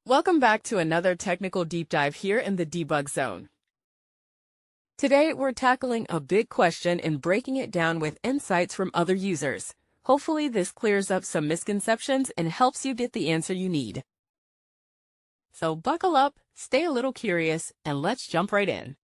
Welcome back to another technical deep dive here in the debug zone. Today, we're tackling a big question and breaking it down with insights from other users. Hopefully, this clears up some misconceptions and helps you get the answer you need. So buckle up, stay a little curious, and let's jump right in.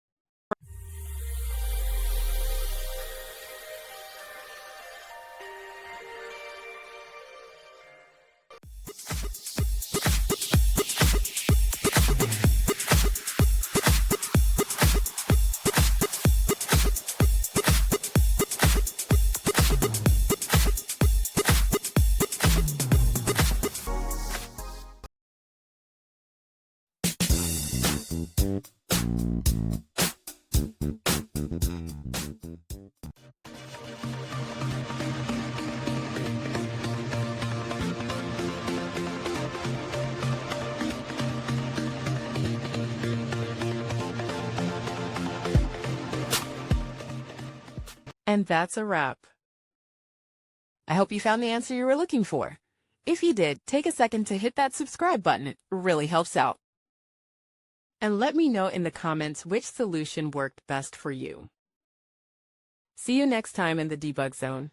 And that's a wrap. I hope you found the answer you were looking for. If you did, take a second to hit that subscribe button. It really helps out. And let me know in the comments which solution worked best for you. See you next time in the debug zone.